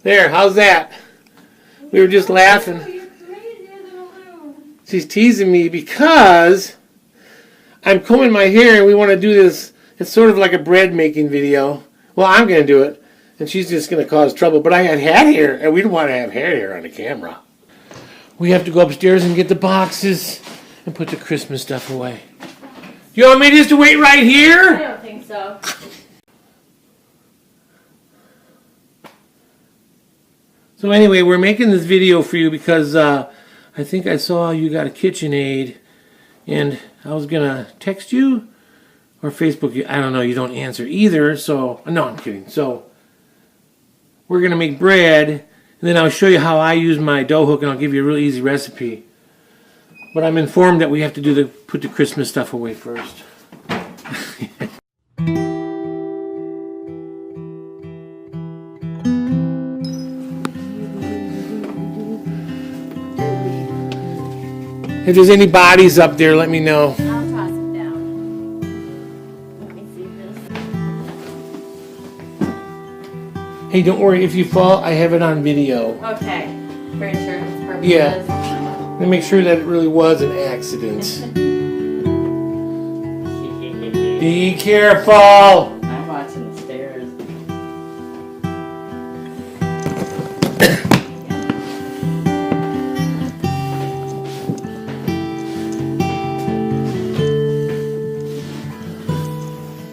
There, how's that? We were just laughing. She's teasing me because I'm combing my hair and we want to do this. It's sort of like a bread making video. Well, I'm going to do it. And she's just going to cause trouble. But I had hat hair and we don't want to have hair on the camera. We have to go upstairs and get the boxes and put the Christmas stuff away. You want me just to wait right here? I don't think so. So anyway, we're making this video for you because I think I saw you got a KitchenAid, and I was gonna text you or Facebook you. I don't know. You don't answer either. So no, I'm kidding. So we're gonna make bread, and then I'll show you how I use my dough hook, and I'll give you a really easy recipe. But I'm informed that we have to put the Christmas stuff away first. If there's any bodies up there, let me know. I'll toss it down. Let me see this. Hey, don't worry. If you fall, I have it on video. Okay. For insurance purposes. Yeah. Let me make sure that it really was an accident. Be careful. I'm watching the stairs.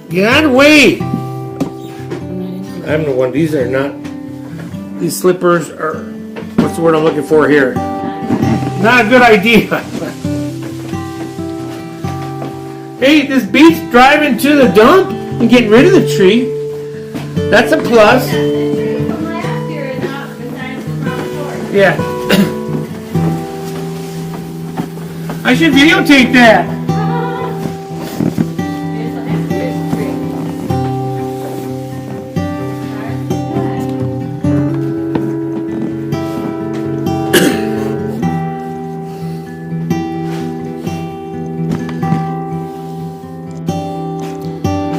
Get out of the way! I'm the one. These are not. These slippers are. What's the word I'm looking for here? Not a good idea. Hey, this beats driving to the dump and getting rid of the tree. That's a plus. Yeah. I should videotape that.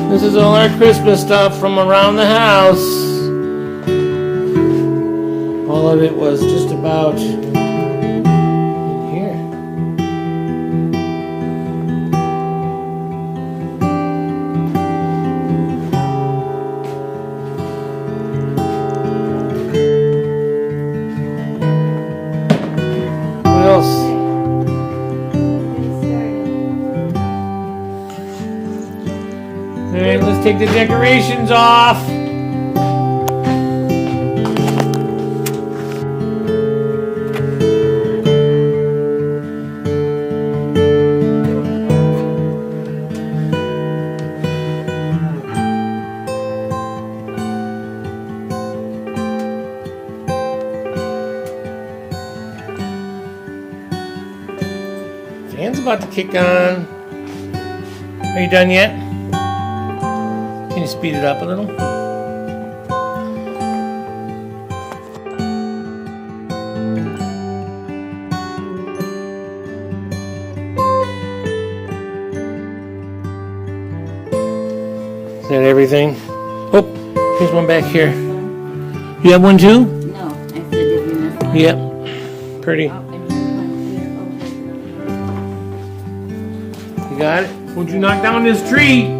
This is all our Christmas stuff from around the house. All of it was just about in here. What else? Alright, let's take the decorations off. Fan's about to kick on. Are you done yet? Can you speed it up a little? Is that everything? Oh, here's one back here. You have one too? No, I said, did you miss one? Yep. Pretty. Oh, and you one here. You got it? Would you knock down this tree?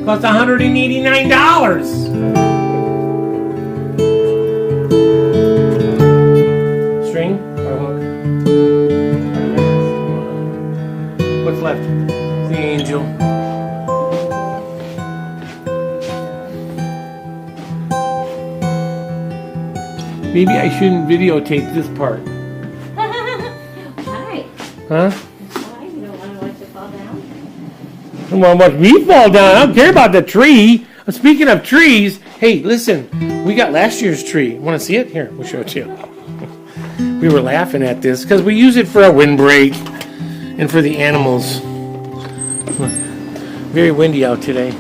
Cost $189. String or hook? What's left? The angel. Maybe I shouldn't videotape this part. Why? Huh? Why? You don't want to watch it fall down? Come on, watch me fall down. I don't care about the tree. Speaking of trees, hey, listen. We got last year's tree. Want to see it? Here, we'll show it to you. We were laughing at this because we use it for a windbreak and for the animals. Very windy out today.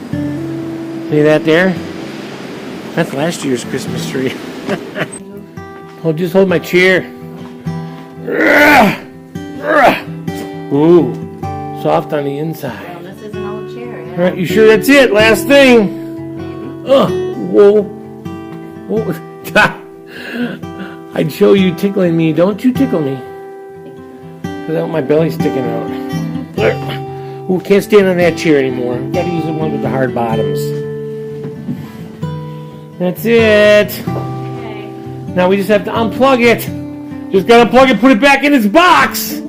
See that there? That's last year's Christmas tree. I'll just hold my chair. Ooh, soft on the inside. Well, this is an old chair. Yeah. All right, you sure that's it? Last thing. Maybe. Whoa. Whoa. I'd show you tickling me. Don't you tickle me. Because my belly's sticking out. Ooh, can't stand on that chair anymore. Gotta use the one with the hard bottoms. That's it. Okay. Now we just have to unplug it. Just gotta unplug it, put it back in its box.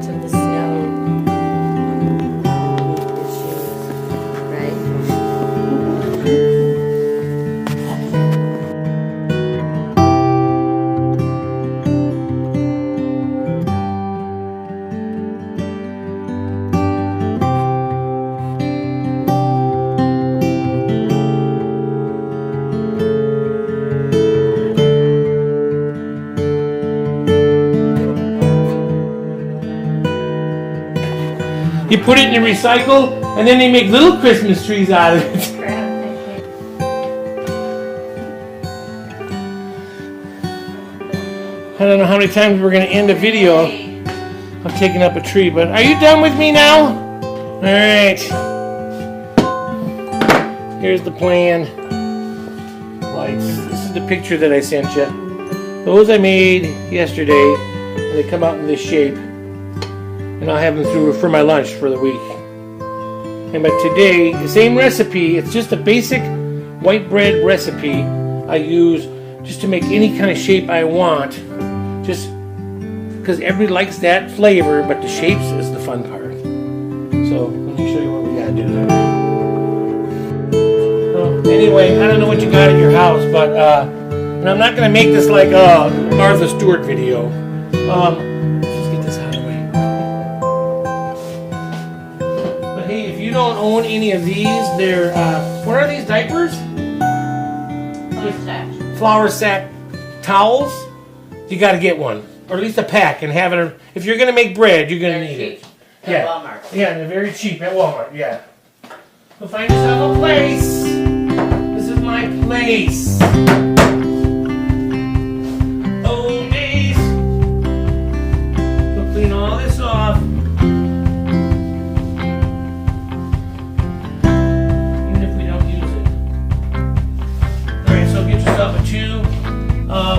To the snow. The shoes, right? You put it in the recycle, and then they make little Christmas trees out of it. I don't know how many times we're going to end a video of taking up a tree, but are you done with me now? All right. Here's the plan. Lights. This is the picture that I sent you. Those I made yesterday, and they come out in this shape. And I'll have them through for my lunch for the week. And but today, the same recipe, it's just a basic white bread recipe I use just to make any kind of shape I want. Just because everybody likes that flavor, but the shapes is the fun part. So, let me show you what we gotta do there. So, anyway, I don't know what you got at your house, but, and I'm not gonna make this like a Martha Stewart video. Hey, if you don't own any of these, they're, what are these, diapers? Flour sack towels. You gotta get one. Or at least a pack and have it. If you're gonna make bread, you're gonna need it. At Walmart. Yeah, they're very cheap at Walmart, yeah. So find yourself a place. This is my place. Oh, nice. So clean all this off.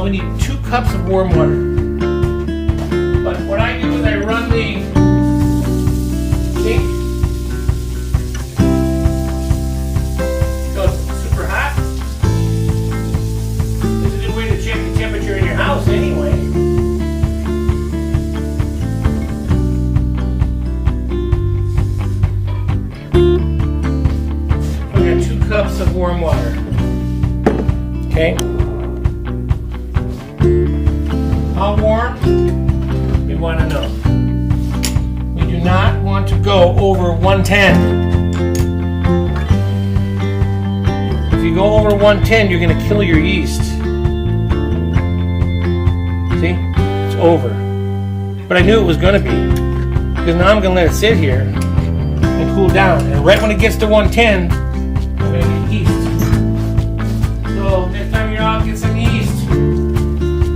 We need 2 cups of warm water. But what I do is I run the sink. Goes super hot. This is a good way to check the temperature in your house anyway. We got 2 cups of warm water. Okay. How warm? We want to know. We do not want to go over 110. If you go over 110, you're going to kill your yeast. See? It's over. But I knew it was going to be. Because now I'm going to let it sit here and cool down. And right when it gets to 110, I'm going to get yeast. So next time you're out, get some yeast.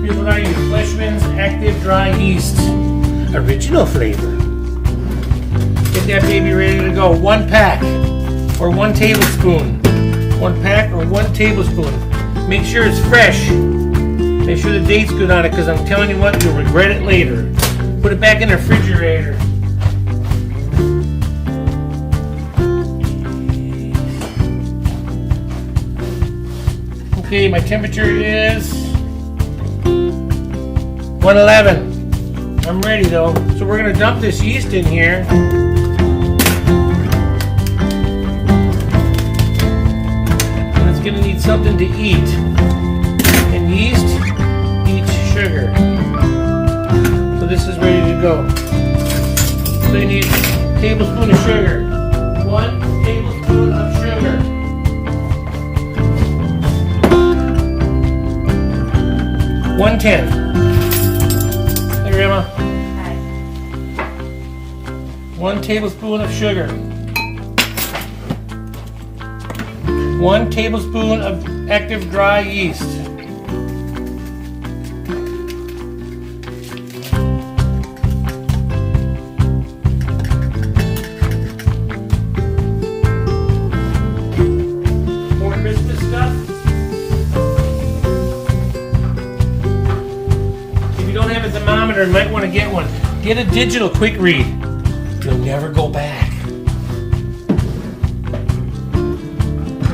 Here's what I use. Fleshman's Active Dry Yeast. Original flavor. Get that baby ready to go. 1 pack or 1 tablespoon. 1 pack or 1 tablespoon. Make sure it's fresh. Make sure the date's good on it, because I'm telling you what, you'll regret it later. Put it back in the refrigerator. Okay, my temperature is 111. I'm ready though. So we're gonna dump this yeast in here. heat. And yeast eats sugar. So this is ready to go. So you need a tablespoon of sugar. 1 tablespoon of sugar. $1.10. Hey, Grandma. Hi. 1 tablespoon of sugar. 1 tablespoon of active dry yeast. More Christmas stuff. If you don't have a thermometer, you might want to get one. Get a digital quick read. You'll never go back.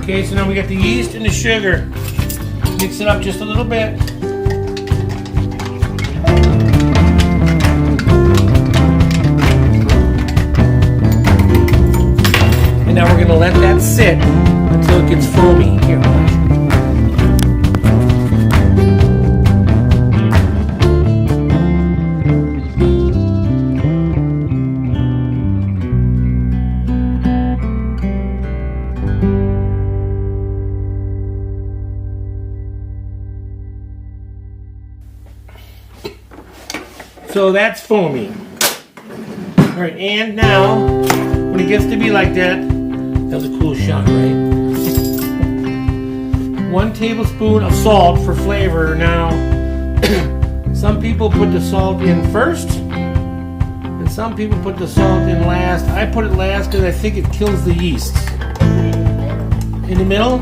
Okay, so now we got the yeast and the sugar. Mix it up just a little bit. And now we're going to let that sit until it gets foamy. Here, watch. So that's foamy. Alright, and now, when it gets to be like that, that was a cool shot, right? 1 tablespoon of salt for flavor. Now, some people put the salt in first, and some people put the salt in last. I put it last because I think it kills the yeast. In the middle?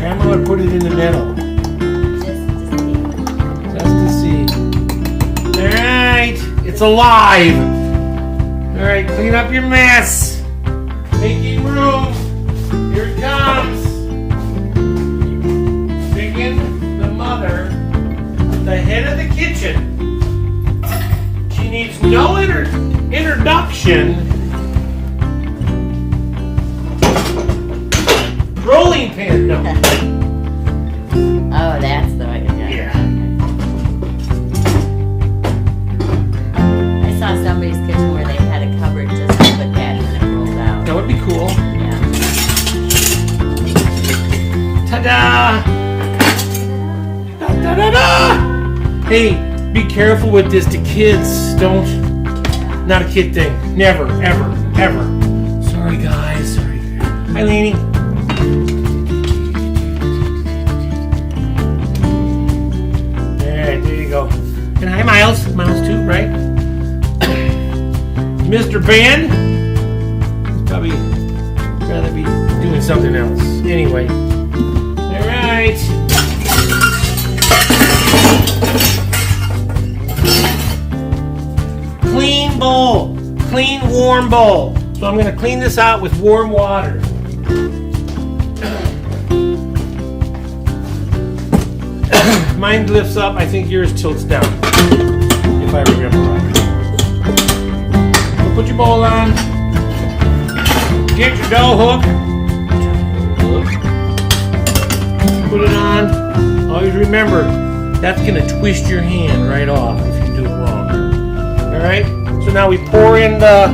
I'm going to put it in the middle. Just to see. Alright, it's alive. Alright, clean up your mess. Making room. Here it comes. Chicken, the mother, the head of the kitchen. She needs no introduction. Rolling pin, no. Oh, that's the way to go. Yeah. I saw somebody's kitchen where they had a cupboard just to put that and it rolled out. That would be cool. Yeah. Ta-da! Da-da-da-da! Hey, be careful with this. The kids don't. Not a kid thing. Never, ever, ever. Sorry, guys. Sorry. Hi, Lainey. Alright, there you go. And hi, Miles. Miles, too, right? Mr. Ben. He's probably rather be doing something else. Anyway. Alright. Clean bowl. Clean, warm bowl. So I'm going to clean this out with warm water. Mine lifts up. I think yours tilts down. If I remember right. So put your bowl on. Get your dough hook. Put it on. Always remember, that's going to twist your hand right off if you do it wrong. Alright? So now we pour in the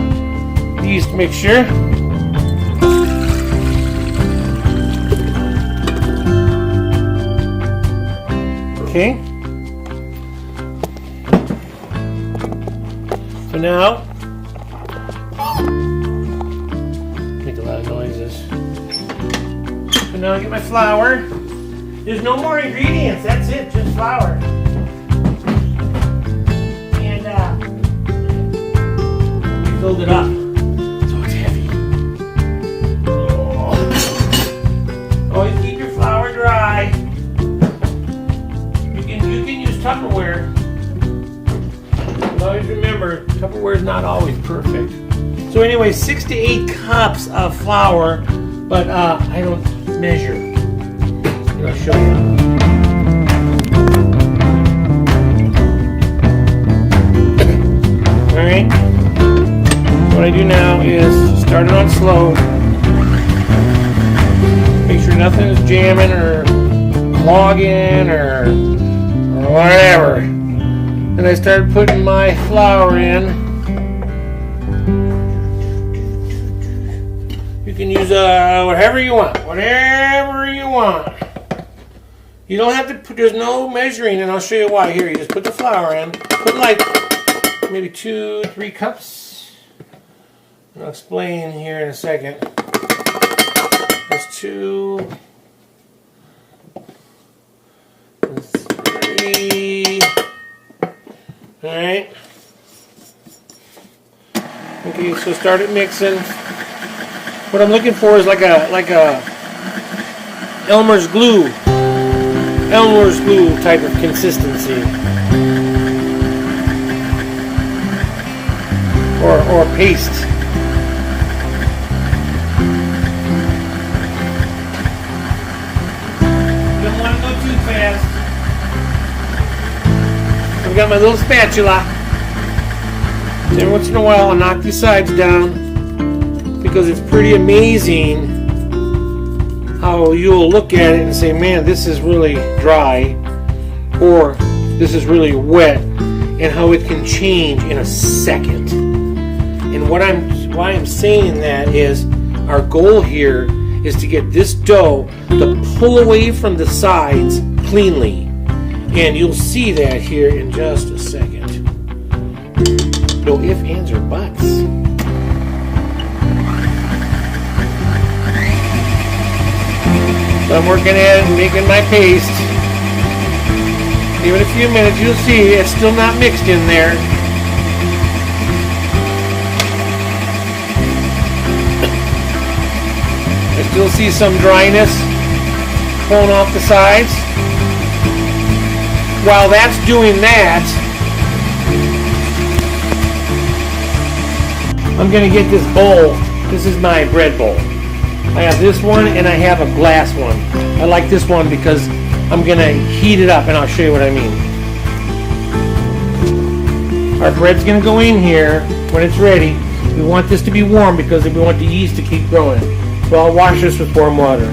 yeast mixture. Okay. So now, make a lot of noises. So now I get my flour. There's no more ingredients. That's it, just flour. And we filled it up. So it's heavy. Oh. Always keep your flour dry. You can use Tupperware. But always remember, Tupperware is not always perfect. So anyway, 6 to 8 cups of flour, but I don't measure. Here, I'll show you. Alright. What I do now is start it on slow. Make sure nothing is jamming or clogging or whatever. And I started putting my flour in. You can use whatever you want. Whatever you want. You don't have to put, there's no measuring, and I'll show you why. Here, you just put the flour in. Put like maybe 2-3 cups. I'll explain here in a second. That's 2. That's 3. Alright. Okay, so start it mixing. What I'm looking for is like a Elmer's glue type of consistency. Or paste. Don't want to go too fast. I've got my little spatula. Every once in a while I'll knock these sides down because it's pretty amazing how you'll look at it and say, man, this is really dry or this is really wet, and how it can change in a second. And why I'm saying that is our goal here is to get this dough to pull away from the sides cleanly. And you'll see that here in just a second. No ifs, ands, or buts. So I'm working at it and making my paste. Give it a few minutes, you'll see it's still not mixed in there. I still see some dryness pulling off the sides. While that's doing that, I'm going to get this bowl. This is my bread bowl. I have this one and I have a glass one. I like this one because I'm going to heat it up, and I'll show you what I mean. Our bread's going to go in here when it's ready. We want this to be warm because we want the yeast to keep growing. So I'll wash this with warm water.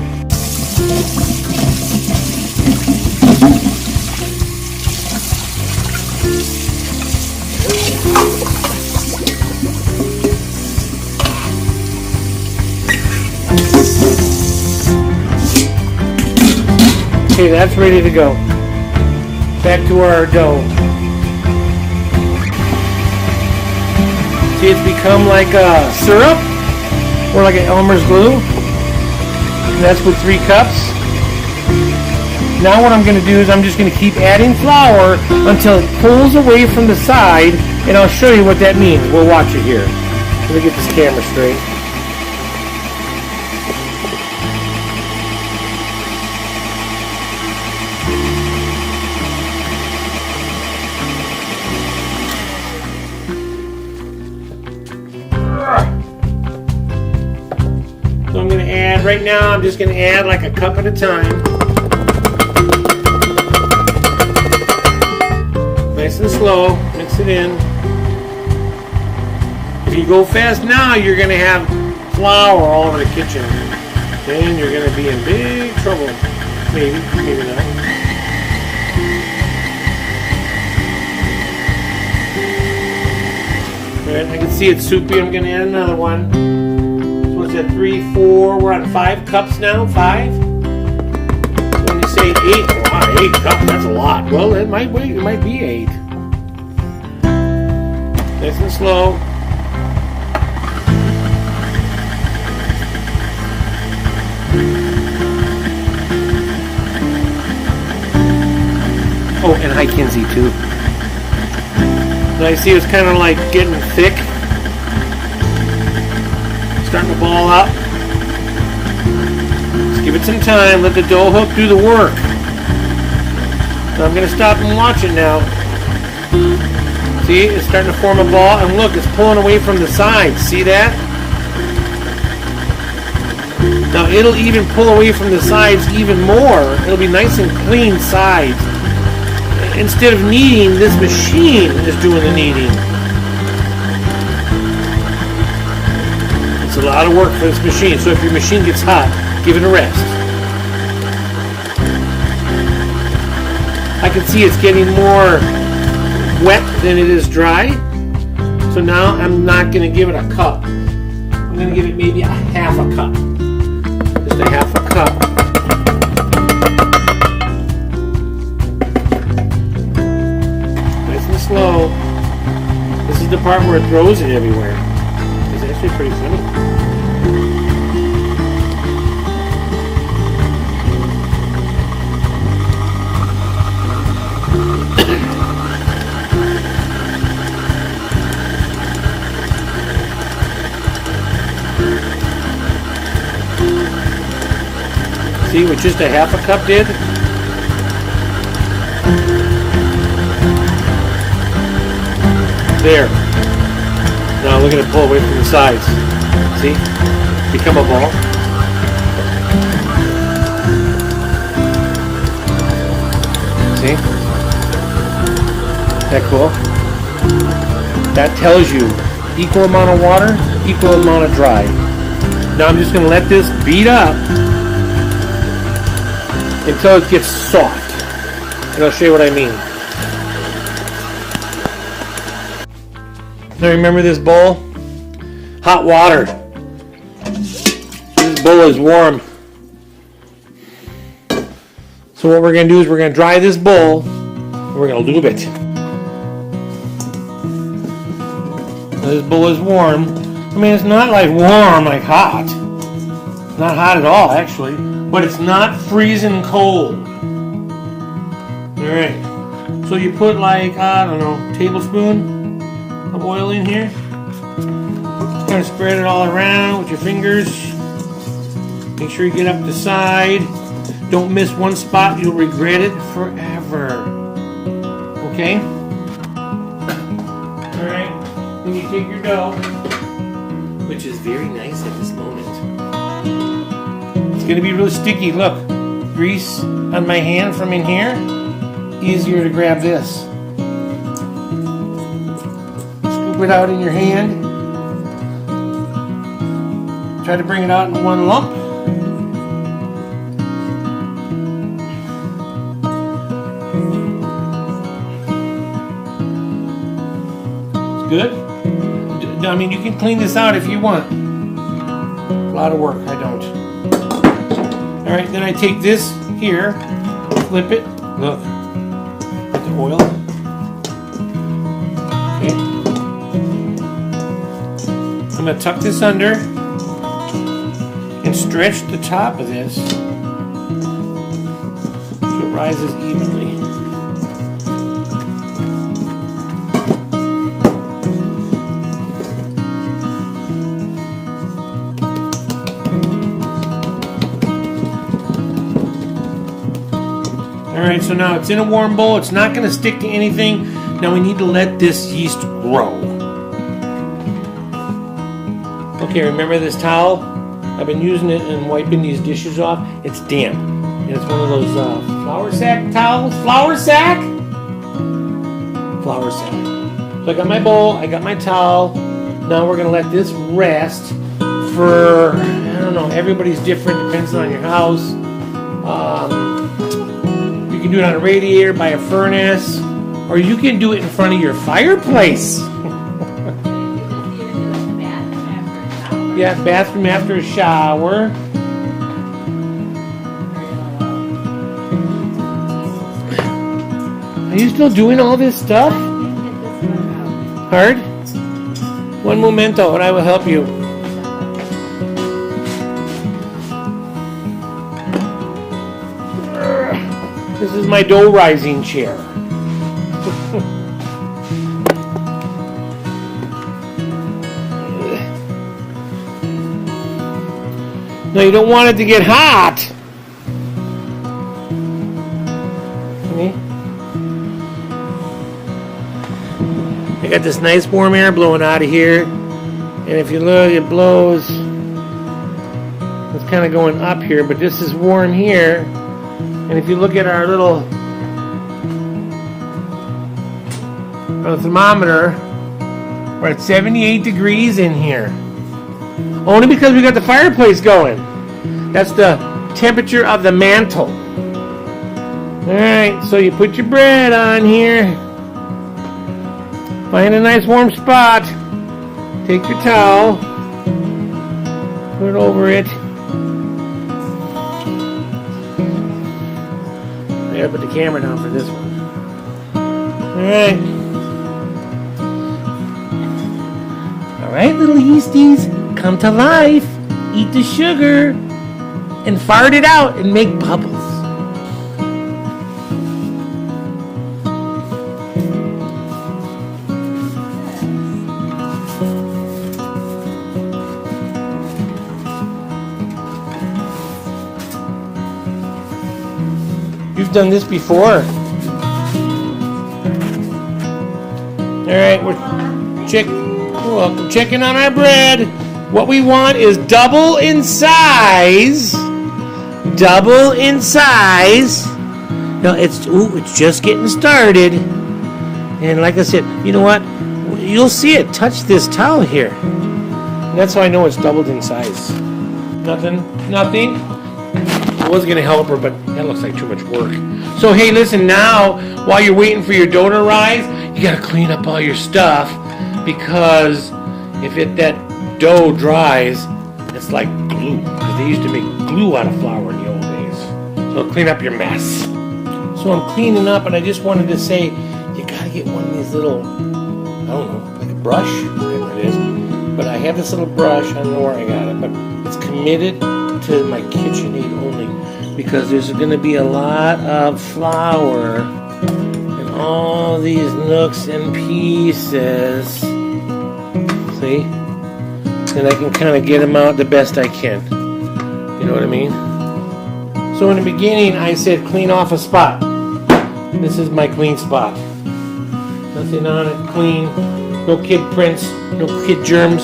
Okay, that's ready to go. Back to our dough. See, it's become like a syrup or like an Elmer's glue. And that's with 3 cups. Now what I'm going to do is I'm just going to keep adding flour until it pulls away from the side, and I'll show you what that means. We'll watch it here. Let me get this camera straight. So I'm going to add, right now I'm just going to add like a cup at a time. Nice and slow, mix it in. If you go fast now, you're going to have flour all over the kitchen. Then you're going to be in big trouble. Maybe, maybe not. Right, I can see it's soupy. I'm going to add another one. So what's that, 3, 4? We're on 5 cups now, 5? So when you say 8, wow, 8 cups, that's a lot. Well, it might be 8. Nice and slow. Oh, and hi Kinsey too. Now you see it's kind of like getting thick. Starting to ball up. Just give it some time. Let the dough hook do the work. So I'm going to stop and watch it now. See, it's starting to form a ball, and look, it's pulling away from the sides. See that? Now it'll even pull away from the sides even more. It'll be nice and clean sides. Instead of kneading, this machine is doing the kneading. It's a lot of work for this machine, so if your machine gets hot, give it a rest. I can see it's getting more wet than it is dry. So now I'm not going to give it a cup. I'm going to give it maybe a half a cup. Just a half a cup. Nice and slow. This is the part where it throws it everywhere. It's actually pretty funny. See what just a half a cup did? There. Now look at it pull away from the sides. See? Become a ball. See? That cool? That tells you equal amount of water, equal amount of dry. Now I'm just going to let this beat up until it gets soft. And I'll show you what I mean. Now remember this bowl? Hot water. This bowl is warm. So what we're going to do is we're going to dry this bowl and we're going to lube it. Now this bowl is warm. I mean, it's not like warm, like hot. It's not hot at all, actually. But it's not freezing cold. Alright. So you put like, I don't know, tablespoon of oil in here. Kind of spread it all around with your fingers. Make sure you get up the side. Don't miss one spot. You'll regret it forever. Okay? Alright. Then you take your dough, which is very nice at this moment. It's going to be really sticky. Look, grease on my hand from in here. Easier to grab this. Scoop it out in your hand. Try to bring it out in one lump. It's good. I mean, you can clean this out if you want. A lot of work. I don't. Alright, then I take this here, flip it, look, with the oil. Okay. I'm going to tuck this under and stretch the top of this so it rises evenly. Alright, so now it's in a warm bowl. It's not going to stick to anything. Now we need to let this yeast grow. Okay, remember this towel? I've been using it and wiping these dishes off. It's damp. And it's one of those flour sack towels. Flour sack? Flour sack. So I got my bowl. I got my towel. Now we're going to let this rest for, I don't know, everybody's different. Depends on your house. You can do it on a radiator, by a furnace, or you can do it in front of your fireplace. Yeah, bathroom after a shower. Are you still doing all this stuff? Hard? One momento and I will help you. This is my dough rising chair. No, you don't want it to get hot. Okay. I got this nice warm air blowing out of here. And if you look, it blows. It's kind of going up here, but this is warm here. And if you look at our little thermometer, we're at 78 degrees in here. Only because we got the fireplace going. That's the temperature of the mantle. Alright, so you put your bread on here. Find a nice warm spot. Take your towel. Put it over it. I gotta put the camera down for this one. Alright. Alright, little yeasties. Come to life. Eat the sugar. And fart it out and make bubbles. You've done this before. Alright, we're checking on our bread. What we want is double in size. Double in size. No, it's just getting started. And like I said, you know what? You'll see it. Touch this towel here. That's how I know it's doubled in size. Nothing. I was going to help her, but that looks like too much work. So, hey, listen, now, while you're waiting for your dough to rise, you got to clean up all your stuff, because if that dough dries, it's like glue, because they used to make glue out of flour in the old days. So clean up your mess. So I'm cleaning up, and I just wanted to say, you got to get one of these little, I don't know, like a brush, whatever it is. But I have this little brush, I don't know where I got it, but it's committed to my KitchenAid only, because there's going to be a lot of flour in all these nooks and pieces. See? And I can kind of get them out the best I can. You know what I mean? So in the beginning, I said clean off a spot. This is my clean spot. Nothing on it, clean. No kid prints, no kid germs,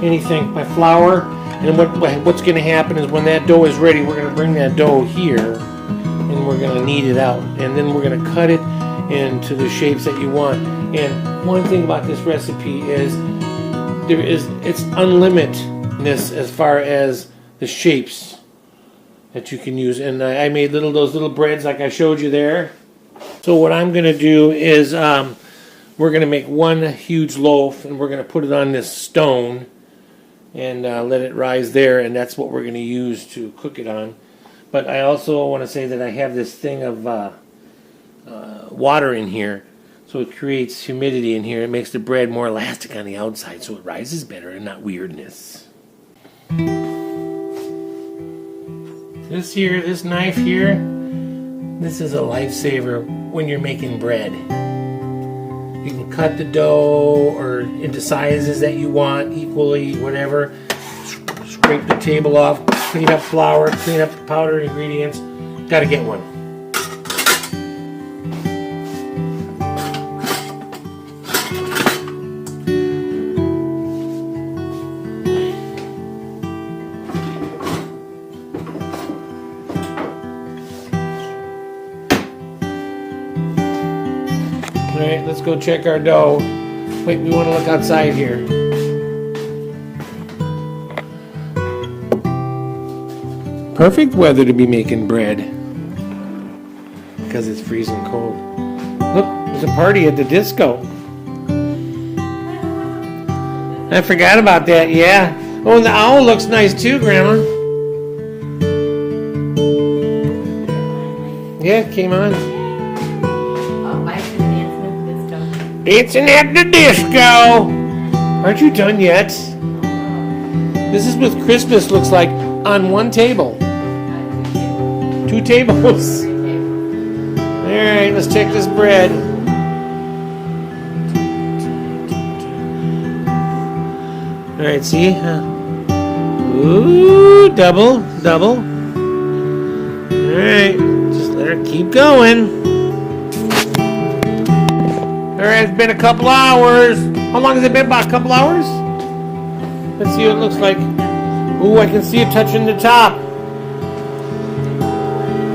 anything. My flour. And what's going to happen is when that dough is ready, we're going to bring that dough here, and we're going to knead it out. And then we're going to cut it into the shapes that you want. And one thing about this recipe is it's unlimitedness as far as the shapes that you can use. And I made those little breads like I showed you there. So what I'm going to do is we're going to make one huge loaf, and we're going to put it on this stone and let it rise there, and that's what we're going to use to cook it on. But I also want to say that I have this thing of water in here, so it creates humidity in here. It makes the bread more elastic on the outside, so it rises better and not weirdness. This knife here, this is a lifesaver when you're making bread. You can cut the dough or into sizes that you want, equally, whatever. Scrape the table off, clean up flour, clean up the powdered ingredients. Gotta get one. Alright, let's go check our dough. Wait, we want to look outside here. Perfect weather to be making bread, because it's freezing cold. Look, there's a party at the disco. I forgot about that, yeah. Oh, and the owl looks nice too, Grandma. Yeah, it came on. Dancing at the disco. Aren't you done yet? This is what Christmas looks like on one table. 2 tables. Alright, let's check this bread. Alright, see? Ooh, double. Alright, just let her keep going. Alright, it's been a couple hours. How long has it been? About a couple hours? Let's see what it looks like. Ooh, I can see it touching the top.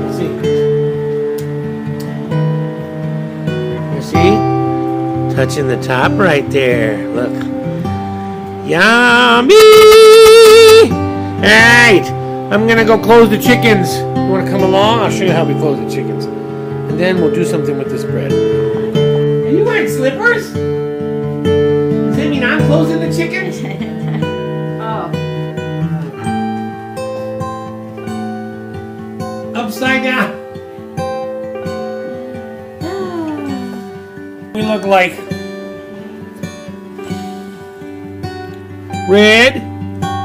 Let's see. You see? Touching the top right there. Look. Yummy! Alright, I'm going to go close the chickens. You want to come along? I'll show you how we close the chickens. then we'll do something with this bread. Are you wearing slippers? Does that mean I'm closing the chicken? Oh. Upside down. We look like red,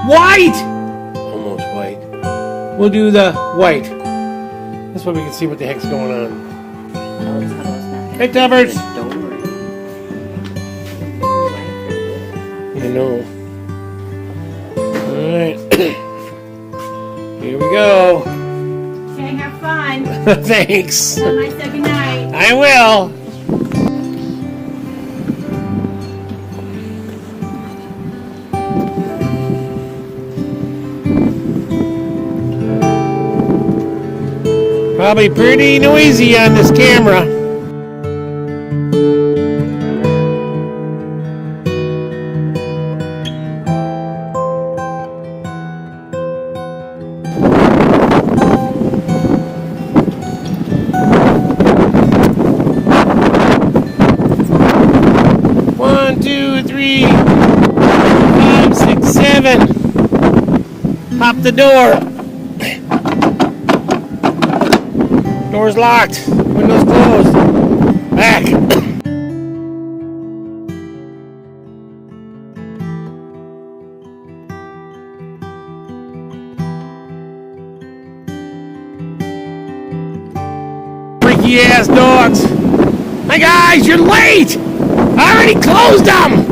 white, almost white. We'll do the white. This way we can see what the heck's going on. Hey, Tubbers. I know. All right. Here we go. Okay, have fun. Thanks. Tell them I said goodnight. I will. Probably pretty noisy on this camera. One, two, three, 5, 6, 7. Pop the door. Door's locked. Window's closed. Back. Freaky ass dogs. Hi guys, you're late. I already closed them.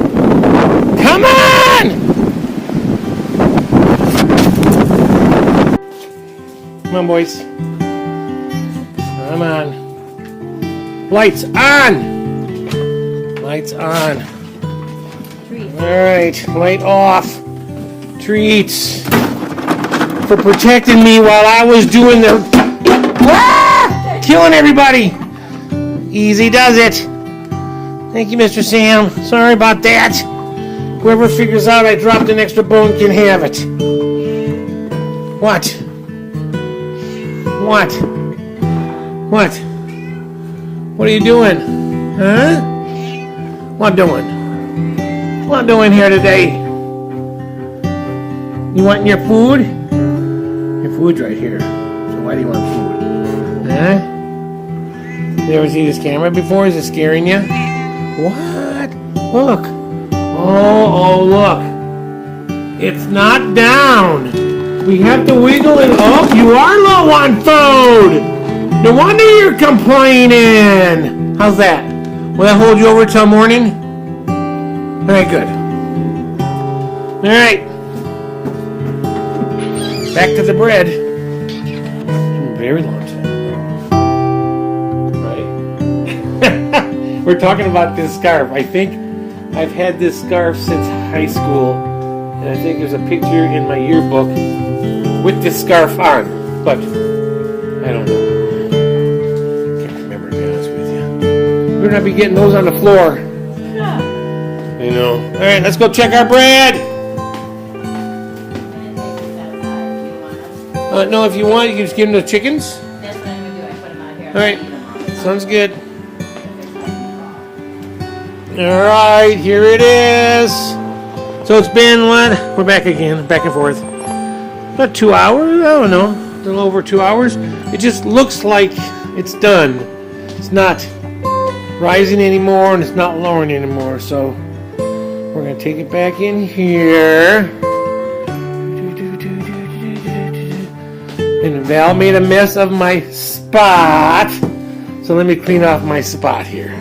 Come on. Come on, boys. Come on. Lights on! Lights on. Treats. Alright, light off. Treats. For protecting me while I was doing the... Ah! Killing everybody! Easy does it. Thank you, Mr. Sam. Sorry about that. Whoever figures out I dropped an extra bone can have it. What? What? What? What are you doing? Huh? What doing? What doing here today? You want your food? Your food's right here. So why do you want food? Huh? You ever see this camera before? Is it scaring you? What? Look. Oh, look. It's not down. We have to wiggle it up. You are low on food. No wonder you're complaining. How's that? Will that hold you over till morning? Very good. All right. Back to the bread. Very long time. Right. We're talking about this scarf. I think I've had this scarf since high school. And I think there's a picture in my yearbook with this scarf on. But I don't know. We're gonna be getting those on the floor. Yeah. You know. All right, let's go check our bread. No, if you want, you can just give them the chickens. That's what I'm gonna do. I put them out here. All right, sounds good. All right, here it is. So it's been what? We're back again, back and forth. About 2 hours. I don't know, a little over 2 hours. It just looks like it's done. It's not rising anymore and it's not lowering anymore, so we're going to take it back in here. And Val made a mess of my spot, so let me clean off my spot here.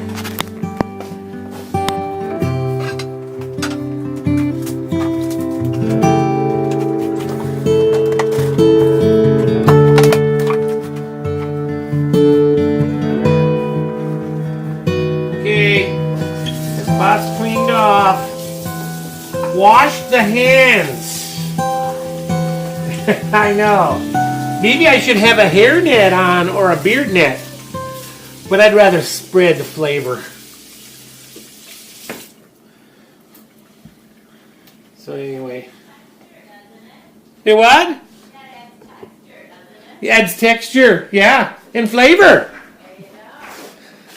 Spot's cleaned off. Wash the hands. I know. Maybe I should have a hairnet on or a beard net. But I'd rather spread the flavor. So anyway. Hey, what? It adds texture, yeah. And flavor.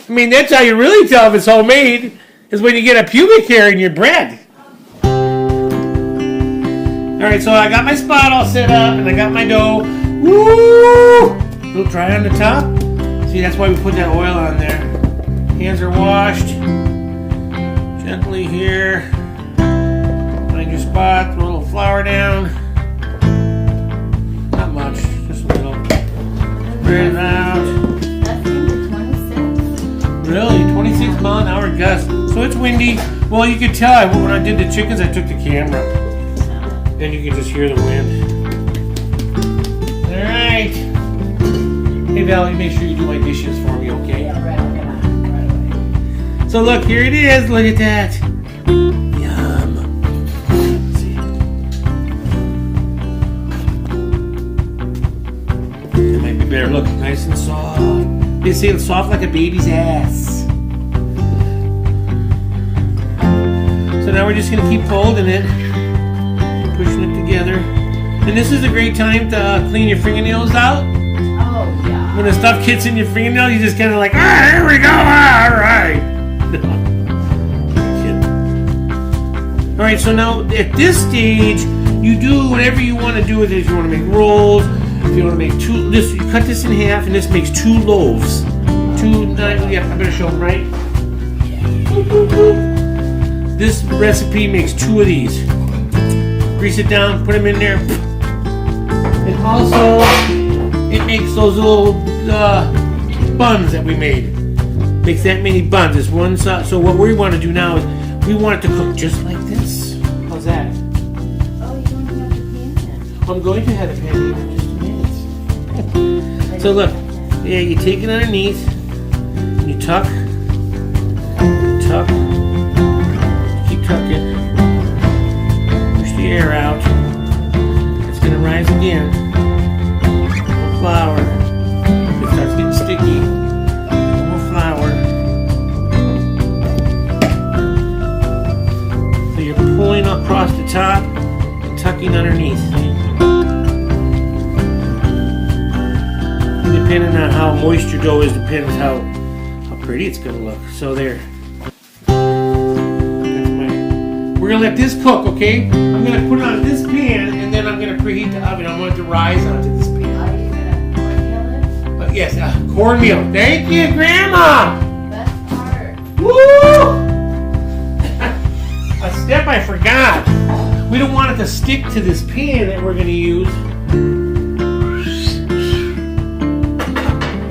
I mean, that's how you really tell if it's homemade, is when you get a pubic hair in your bread. Alright, so I got my spot all set up, and I got my dough. Woo! A little dry on the top. See, that's why we put that oil on there. Hands are washed. Gently here. Find your spot, throw a little flour down. Not much, just a little. Spread it out. That's into 26. Really? 26 mile an hour gust. So it's windy. Well, you could tell when I did the chickens, I took the camera. Then you can just hear the wind. Alright. Hey, Valerie, make sure you do my dishes for me, okay? Yeah, right away. So look, here it is. Look at that. Yum. See? It might be better. Look, nice and soft. They say it's soft like a baby's ass. So now we're just going to keep folding it. Pushing it together. And this is a great time to clean your fingernails out. Oh, yeah. When the stuff gets in your fingernail, you just kind of like, ah, here we go, all right. Alright, so now at this stage, you do whatever you want to do with it. If you want to make rolls, if you want to make you cut this in half, and this makes 2 loaves. Yeah, I better show them, right? This recipe makes 2 of these. Grease it down, put them in there. And also, it makes those little buns that we made. Makes that many buns. It's one size. So what we want to do now is we want it to cook just like this. How's that? Oh, you don't have the pan yet. I'm going to have the pan here in just a minute. So look, yeah, you take it underneath, and you tuck, keep tucking. The air out. It's going to rise again. More flour. It starts getting sticky. More flour. So you're pulling across the top and tucking underneath. Depending on how moist your dough is, depends how pretty it's going to look. So there. We're going to let this cook, okay? I'm going to put it on this pan, and then I'm going to preheat the oven. I want it to rise onto this pan. Are you going to cornmeal it? Yes, cornmeal. Thank you, Grandma! Best part. Woo! A step I forgot. We don't want it to stick to this pan that we're going to use.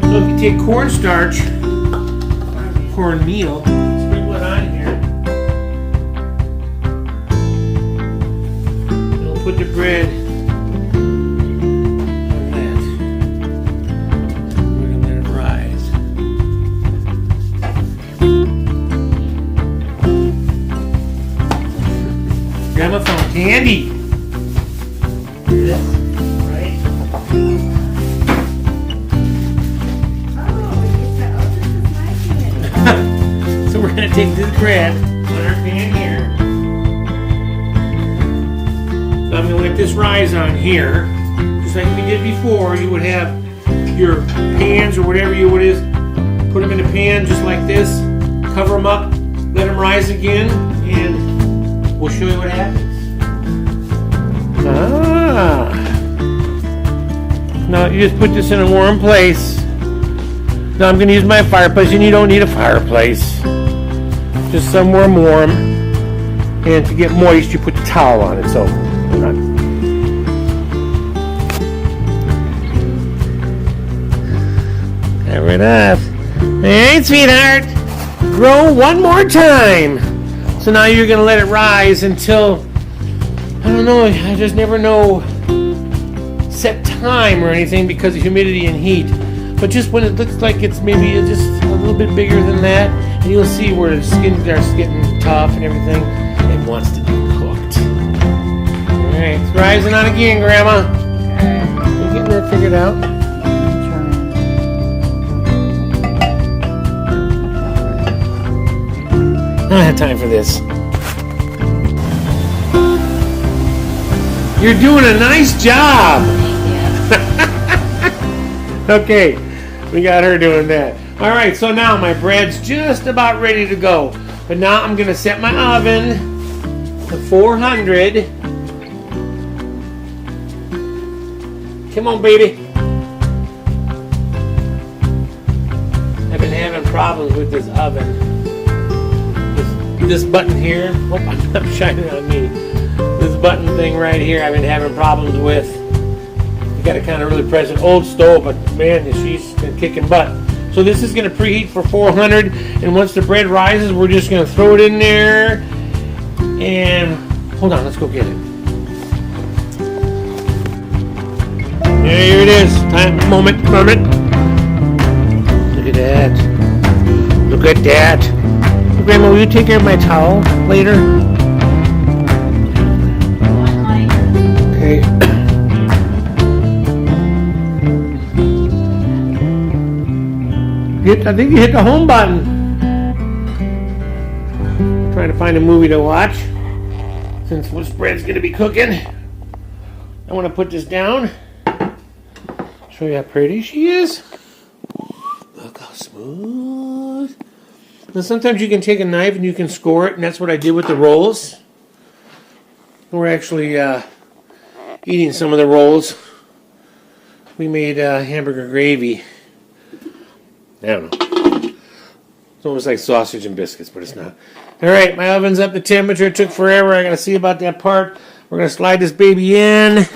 So if you take cornstarch, cornmeal, sprinkle it on here. Put the bread on that. We're going to let it rise. Grandma found candy. This, right? So we're going to take this bread, put our pan here. I'm going to let this rise on here, just like we did before. You would have your pans or whatever you would is, put them in a pan just like this, cover them up, let them rise again, and we'll show you what happens. Now you just put this in a warm place. Now I'm going to use my fireplace, and you don't need a fireplace. Just somewhere warm. And to get moist, you put the towel on it. So. There it is. Alright, sweetheart. Grow one more time. So now you're going to let it rise until, I don't know, I just never know set time or anything because of humidity and heat. But just when it looks like it's maybe just a little bit bigger than that, and you'll see where the skin starts getting tough and everything, it wants to be cooked. Alright, it's rising on again, Grandma. Okay. You getting that figured out? I don't have time for this. You're doing a nice job. Thank you. Okay, we got her doing that. All right, so now my bread's just about ready to go. But now I'm gonna set my oven to 400. Come on, baby. I've been having problems with this oven. This button here. Oh, I'm shining on me. This button thing right here, I've been having problems with. You got to kind of really press an old stove, but man, she's been kicking butt. So this is going to preheat for 400, and once the bread rises, we're just going to throw it in there. And hold on, let's go get it. There it is. Time, moment. Look at that. Look at that. Grandma, will you take care of my towel later? Okay. I think you hit the home button. Trying to find a movie to watch since this bread's going to be cooking. I want to put this down. Show you how pretty she is. Look how smooth. Now sometimes you can take a knife and you can score it, and that's what I did with the rolls. We're actually eating some of the rolls. We made hamburger gravy. I don't know. It's almost like sausage and biscuits, but it's not. All right, my oven's up to temperature. It took forever. I got to see about that part. We're going to slide this baby in.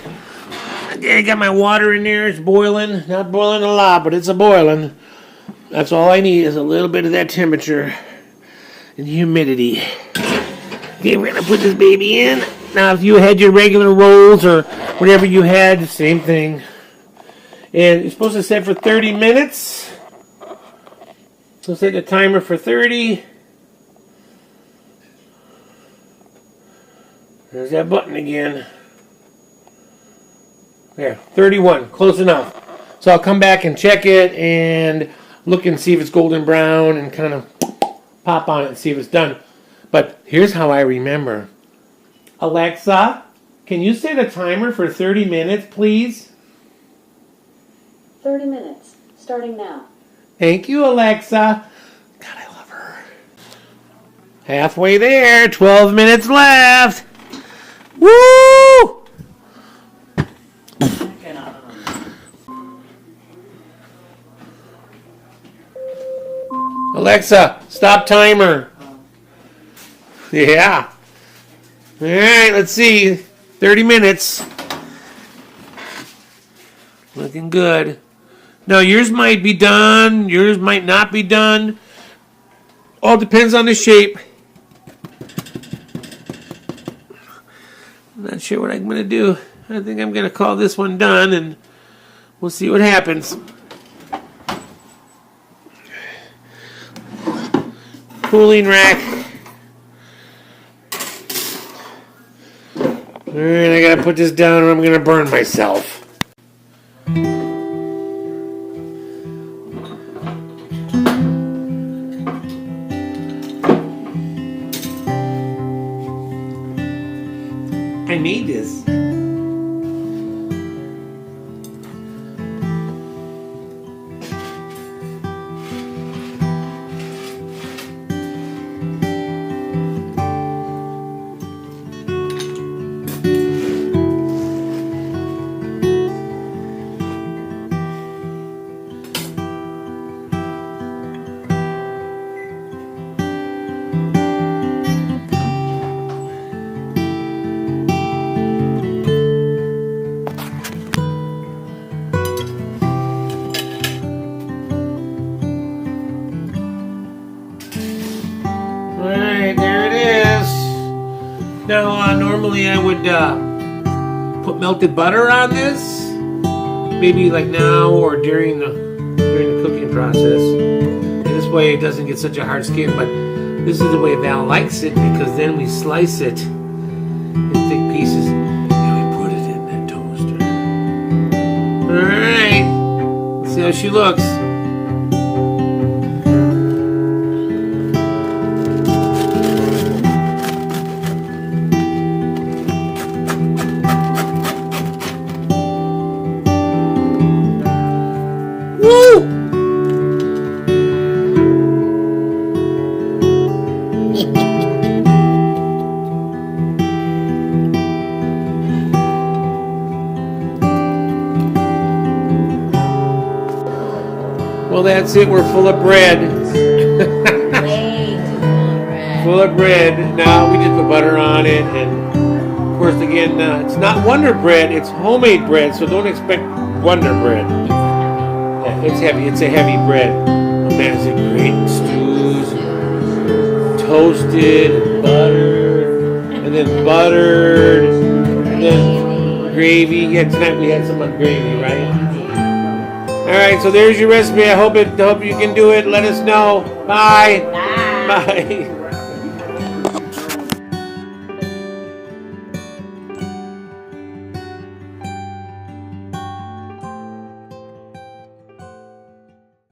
I got my water in there. It's boiling. Not boiling a lot, but it's a boiling. That's all I need is a little bit of that temperature and humidity. Okay, we're going to put this baby in. Now, if you had your regular rolls or whatever you had, same thing. And it's supposed to set for 30 minutes. So set the timer for 30. There's that button again. There, 31, close enough. So I'll come back and check it and look and see if it's golden brown and kind of pop on it and see if it's done. But here's how I remember. Alexa, can you set a timer for 30 minutes, please? 30 minutes, starting now. Thank you, Alexa. God, I love her. Halfway there, 12 minutes left. Woo! Alexa, stop timer. Yeah. All right, let's see. 30 minutes. Looking good. Now, yours might be done. Yours might not be done. All depends on the shape. I'm not sure what I'm going to do. I think I'm going to call this one done, and we'll see what happens. Cooling rack. Alright, I gotta put this down or I'm gonna burn myself. I made this. Alright, there it is. Now, normally I would put melted butter on this. Maybe like now or during the cooking process. And this way it doesn't get such a hard skin, but this is the way Val likes it because then we slice it in thick pieces and we put it in that toaster. Alright, let's see how she looks. Well, that's it. We're full of bread. Way too full of bread. Full of bread. Now we just put butter on it, and of course, again, it's not Wonder Bread. It's homemade bread, so don't expect Wonder Bread. Yeah, it's heavy. It's a heavy bread. Oh man, it's a great stews, toasted, buttered, and then buttered, and then gravy. Yeah, tonight we had some gravy, right? All right, so there's your recipe. I hope you can do it. Let us know. Bye. Bye. Bye.